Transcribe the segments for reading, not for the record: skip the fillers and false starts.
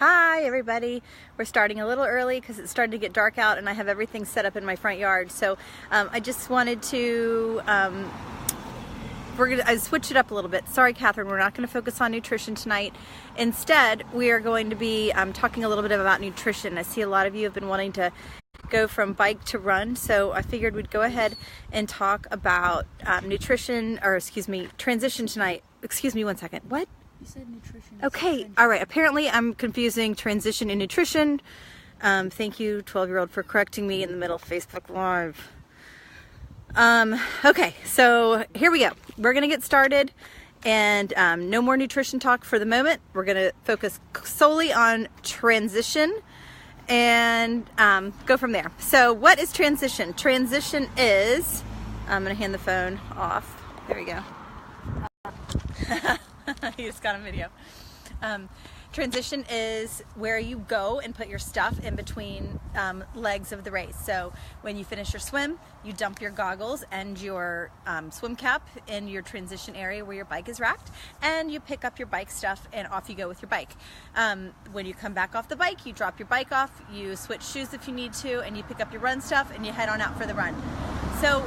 Hi everybody. We're starting a little early because it's starting to get dark out and I have everything set up in my front yard. So I just wanted to, I switched it up a little bit. Sorry Catherine, we're not going to focus on nutrition tonight. Instead, we are going to be talking a little bit about nutrition. I see a lot of you have been wanting to go from bike to run, so I figured we'd go ahead and talk about transition tonight. Excuse me one second. What? You said nutrition. Okay, all right. Apparently I'm confusing transition and nutrition. Thank you, 12-year-old, for correcting me in the middle of Facebook Live. Okay, so here we go. We're going to get started, and no more nutrition talk for the moment. We're going to focus solely on transition and go from there. So what is transition? Transition is, I'm going to hand the phone off. There you go. You just got a video. Transition is where you go and put your stuff in between legs of the race. So when you finish your swim, you dump your goggles and your swim cap in your transition area where your bike is racked, and you pick up your bike stuff and off you go with your bike. When you come back off the bike, you drop your bike off, you switch shoes if you need to, and you pick up your run stuff and you head on out for the run. So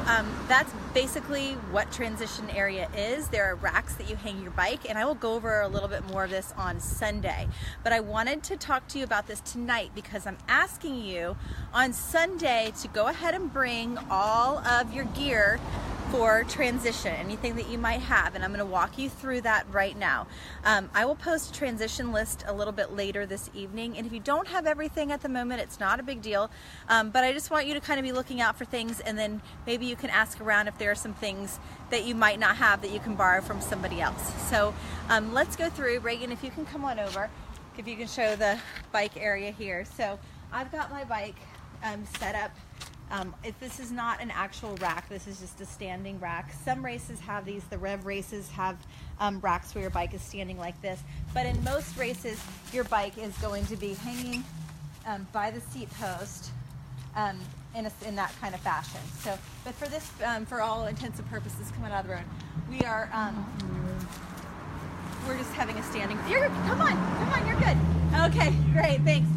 that's basically what transition area is. There are racks that you hang your bike, and I will go over a little bit more of this on Sunday. But I wanted to talk to you about this tonight because I'm asking you on Sunday to go ahead and bring all of your gear for transition, anything that you might have, and I'm going to walk you through that right now. I will post a transition list a little bit later this evening, and if you don't have everything at the moment, it's not a big deal, but I just want you to kind of be looking out for things, and then maybe you can ask around if there are some things that you might not have that you can borrow from somebody else. So let's go through. Reagan, if you can come on over, if you can show the bike area here. So I've got my bike set up. If this is not an actual rack, this is just a standing rack. Some races have these. The Rev races have racks where your bike is standing like this. But in most races, your bike is going to be hanging by the seat post in that kind of fashion. So, but for this, for all intents and purposes, coming out of the road, we're just having a standing. Come on, you're good. Okay, great, thanks.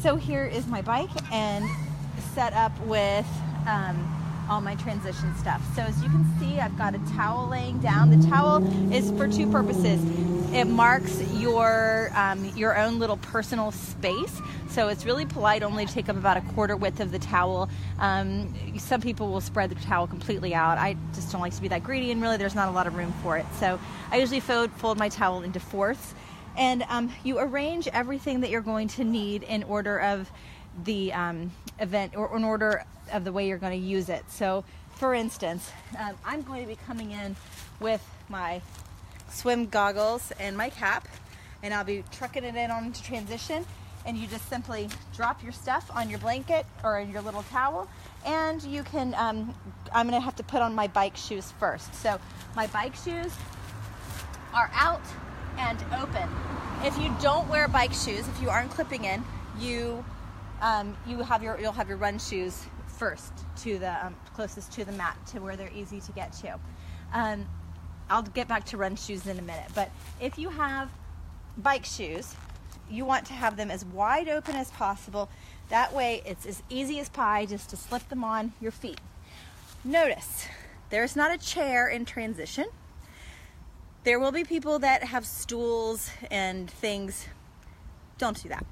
So here is my bike and set up with all my transition stuff. So as you can see, I've got a towel laying down. The towel is for two purposes. It marks your own little personal space. So it's really polite only to take up about a quarter width of the towel. Some people will spread the towel completely out. I just don't like to be that greedy, and really there's not a lot of room for it. So I usually fold my towel into fourths, and you arrange everything that you're going to need in order of the event, or in order of the way you're going to use it. So for instance, I'm going to be coming in with my swim goggles and my cap, and I'll be trucking it in onto transition, and you just simply drop your stuff on your blanket or in your little towel, and you can I'm going to have to put on my bike shoes first. So my bike shoes are out and open. If you don't wear bike shoes, if you aren't clipping in, you'll have your run shoes first to the closest to the mat, to where they're easy to get to. I'll get back to run shoes in a minute, but if you have bike shoes, you want to have them as wide open as possible. That way it's as easy as pie just to slip them on your feet. Notice, there's not a chair in transition. There will be people that have stools and things. Don't do that.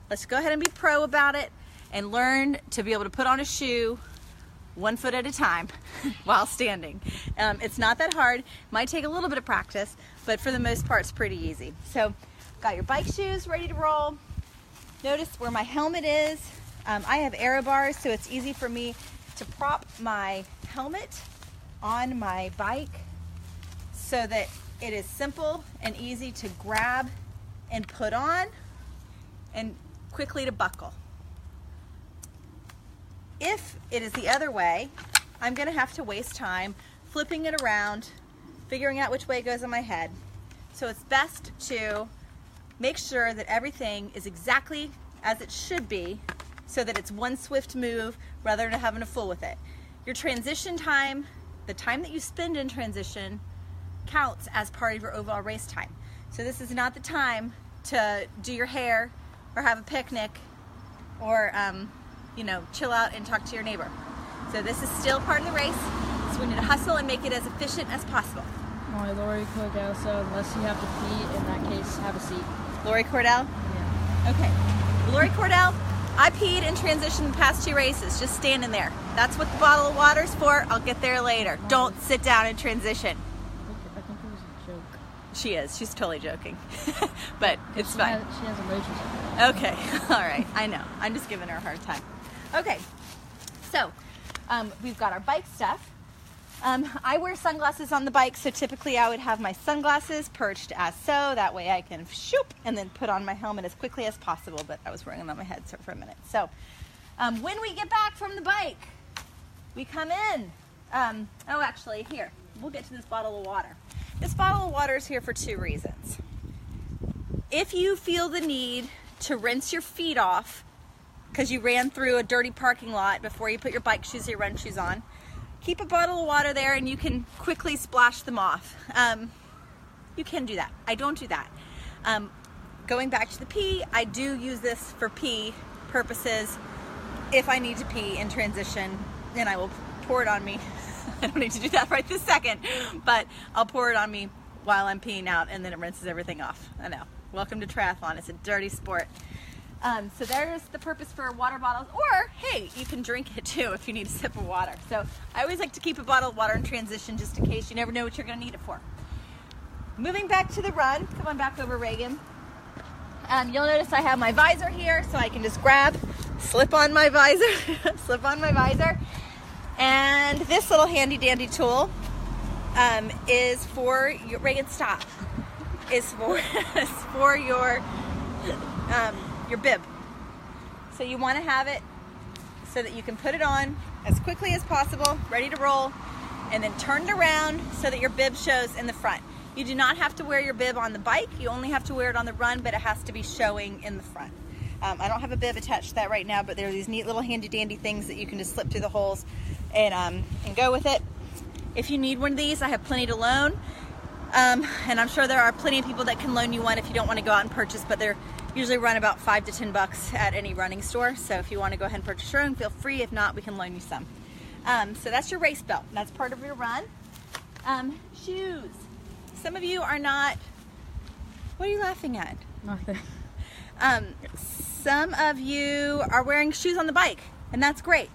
Let's go ahead and be pro about it and learn to be able to put on a shoe 1 foot at a time while standing. It's not that hard. Might take a little bit of practice, but for the most part, it's pretty easy. So, got your bike shoes ready to roll. Notice where my helmet is. I have aero bars, so it's easy for me to prop my helmet on my bike so that it is simple and easy to grab and put on, and quickly to buckle. If it is the other way, I'm going to have to waste time flipping it around, figuring out which way it goes on my head. So it's best to make sure that everything is exactly as it should be, so that it's one swift move rather than having to fool with it. Your transition time, the time that you spend in transition, counts as part of your overall race time. So this is not the time to do your hair or have a picnic or, you know, chill out and talk to your neighbor. So this is still part of the race, so we need to hustle and make it as efficient as possible. Oh, Lori Cordell, so unless you have to pee, in that case, have a seat. Lori Cordell? Yeah. Okay. Lori Cordell, I peed in transition the past 2 races, just standing there. That's what the bottle of water's for. I'll get there later. Don't sit down in transition. I think it was a joke. She is. She's totally joking. But it's fine. She has emojis. Okay. All right. I know. I'm just giving her a hard time. Okay. So, we've got our bike stuff. I wear sunglasses on the bike, so typically I would have my sunglasses perched as so. That way I can shoop and then put on my helmet as quickly as possible, but I was wearing them on my head for a minute. So, when we get back from the bike, we come in. Oh, actually, here. We'll get to this bottle of water. This bottle of water is here for 2 reasons. If you feel the need to rinse your feet off because you ran through a dirty parking lot before you put your bike shoes or your run shoes on, keep a bottle of water there and you can quickly splash them off. You can do that. I don't do that. Going back to the pee, I do use this for pee purposes if I need to pee in transition, and I will pour it on me. I don't need to do that right this second, but I'll pour it on me while I'm peeing out, and then it rinses everything off. I know. Welcome to triathlon. It's a dirty sport. So there's the purpose for water bottles, or hey, you can drink it too if you need a sip of water. So I always like to keep a bottle of water in transition just in case. You never know what you're going to need it for. Moving back to the run, come on back over, Reagan. You'll notice I have my visor here, so I can just grab, slip on my visor, slip on my visor. And this little handy dandy tool is for your, Reagan, stop, is for your bib. So you want to have it so that you can put it on as quickly as possible, ready to roll, and then turn it around so that your bib shows in the front. You do not have to wear your bib on the bike. You only have to wear it on the run, but it has to be showing in the front. I don't have a bib attached to that right now, but there are these neat little handy dandy things that you can just slip through the holes and go with it. If you need one of these, I have plenty to loan. And I'm sure there are plenty of people that can loan you one if you don't want to go out and purchase, but they're usually run about $5 to $10 at any running store. So if you want to go ahead and purchase your own, feel free. If not, we can loan you some. So that's your race belt. That's part of your run. Shoes. Some of you are not, what are you laughing at? Nothing. Some of you are wearing shoes on the bike, and that's great.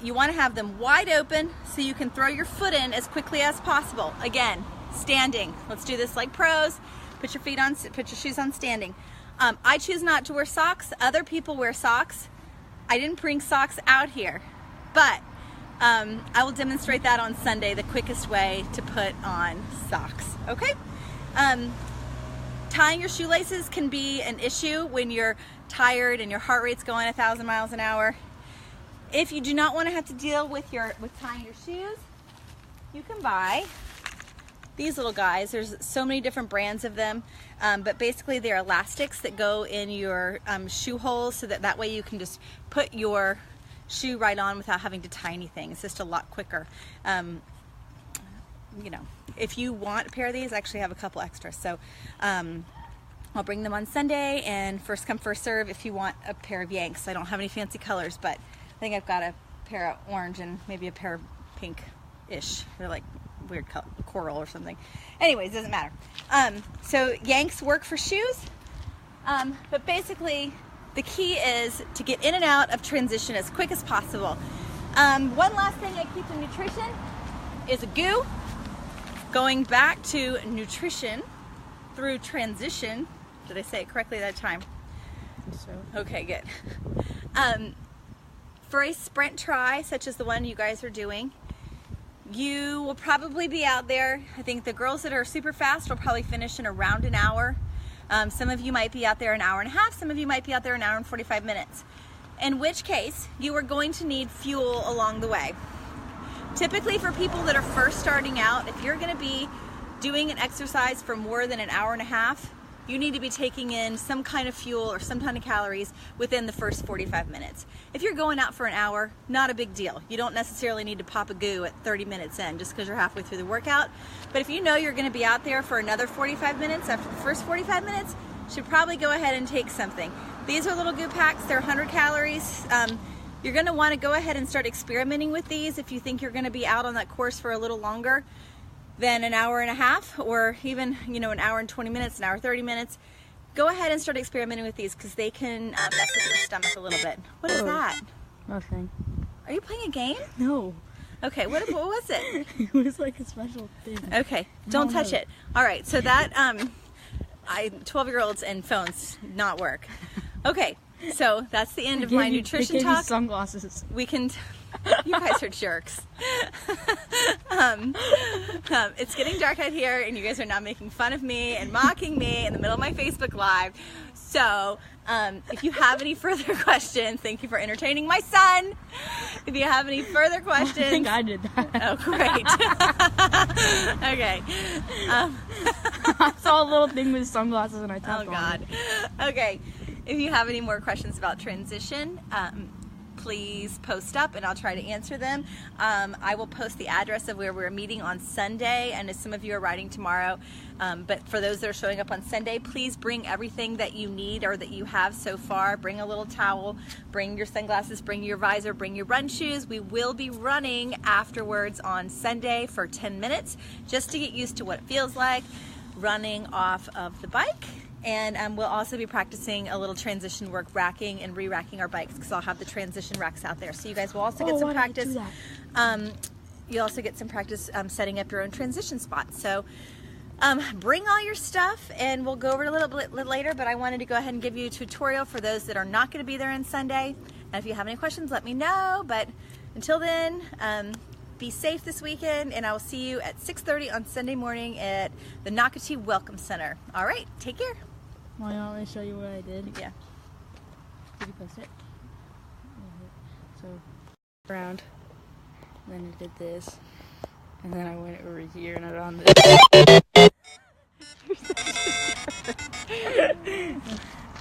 You want to have them wide open so you can throw your foot in as quickly as possible. Again, standing. Let's do this like pros. Put your shoes on standing. I choose not to wear socks. Other people wear socks. I didn't bring socks out here, but I will demonstrate that on Sunday, the quickest way to put on socks. Okay? Tying your shoelaces can be an issue when you're tired and your heart rate's going 1,000 miles an hour. If you do not want to have to deal with tying your shoes, you can buy these little guys. There's so many different brands of them, but basically they're elastics that go in your shoe holes so that way you can just put your shoe right on without having to tie anything. It's just a lot quicker. You know, if you want a pair of these, I actually have a couple extras. So I'll bring them on Sunday, and first come, first serve if you want a pair of Yanks. I don't have any fancy colors, but I think I've got a pair of orange and maybe a pair of pink-ish. They're like weird color, coral or something. Anyways, doesn't matter. So Yanks work for shoes, but basically the key is to get in and out of transition as quick as possible. One last thing I keep in nutrition is a goo. Going back to nutrition through transition. Did I say it correctly that time? I think so. Okay, good. For a sprint try, such as the one you guys are doing, you will probably be out there. I think the girls that are super fast will probably finish in around an hour. Some of you might be out there an hour and a half. Some of you might be out there an hour and 45 minutes. In which case, you are going to need fuel along the way. Typically for people that are first starting out, if you're going to be doing an exercise for more than an hour and a half, you need to be taking in some kind of fuel or some kind of calories within the first 45 minutes. If you're going out for an hour, not a big deal. You don't necessarily need to pop a goo at 30 minutes in just because you're halfway through the workout. But if you know you're going to be out there for another 45 minutes after the first 45 minutes, should probably go ahead and take something. These are little goop packs. They're 100 calories. You're going to want to go ahead and start experimenting with these if you think you're going to be out on that course for a little longer than an hour and a half, or even, you know, an hour and 20 minutes, an hour 30 minutes. Go ahead and start experimenting with these because they can mess with your stomach a little bit. What is that? Nothing. Are you playing a game? No. Okay, what was it? It was like a special thing. Okay, don't touch it. All right, so that 12-year-olds and phones not work. Okay, so that's the end of my nutrition they gave talk. you sunglasses. We can. You guys are jerks. It's getting dark out here, and you guys are now making fun of me and mocking me in the middle of my Facebook Live. So, if you have any further questions, thank you for entertaining my son. If you have any further questions, I think I did that. Oh, great. Okay. I saw a little thing with sunglasses and I tapped Oh on God. it. Okay. If you have any more questions about transition, please post up and I'll try to answer them. I will post the address of where we're meeting on Sunday, and as some of you are riding tomorrow, but for those that are showing up on Sunday, please bring everything that you need or that you have so far. Bring a little towel, bring your sunglasses, bring your visor, bring your run shoes. We will be running afterwards on Sunday for 10 minutes just to get used to what it feels like running off of the bike. And we'll also be practicing a little transition work, racking and re-racking our bikes, because I'll have the transition racks out there. So you guys will also get some practice. You'll also get some practice setting up your own transition spots. So bring all your stuff, and we'll go over it a little bit later, but I wanted to go ahead and give you a tutorial for those that are not going to be there on Sunday. And if you have any questions, let me know. But until then, be safe this weekend, and I will see you at 6:30 on Sunday morning at the Nocatee Welcome Center. All right, take care. Why don't I show you what I did? Yeah. Did you post it? So, around, and then I did this, and then I went over here and I done this.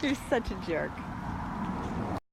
You're such a jerk.